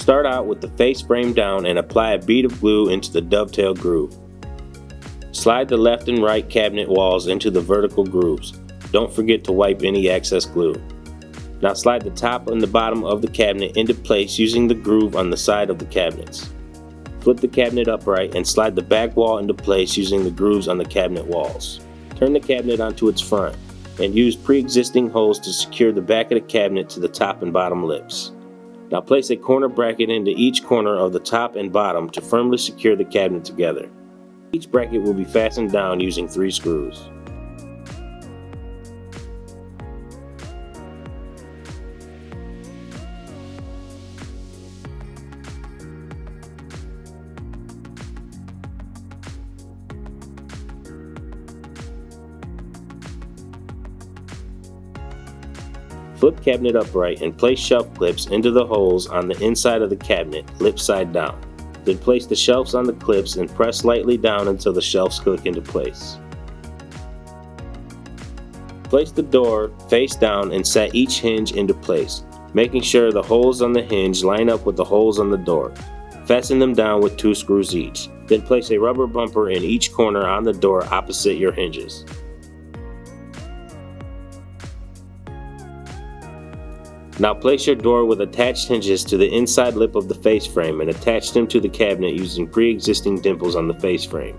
Start out with the face frame down and apply a bead of glue into the dovetail groove. Slide the left and right cabinet walls into the vertical grooves. Don't forget to wipe any excess glue. Now slide the top and the bottom of the cabinet into place using the groove on the side of the cabinets. Flip the cabinet upright and slide the back wall into place using the grooves on the cabinet walls. Turn the cabinet onto its front and use pre-existing holes to secure the back of the cabinet to the top and bottom lips. Now place a corner bracket into each corner of the top and bottom to firmly secure the cabinet together. Each bracket will be fastened down using 3 screws. Flip cabinet upright and place shelf clips into the holes on the inside of the cabinet, lip side down. Then place the shelves on the clips and press lightly down until the shelves click into place. Place the door face down and set each hinge into place, making sure the holes on the hinge line up with the holes on the door. Fasten them down with 2 screws each. Then place a rubber bumper in each corner on the door opposite your hinges. Now place your door with attached hinges to the inside lip of the face frame and attach them to the cabinet using pre-existing dimples on the face frame.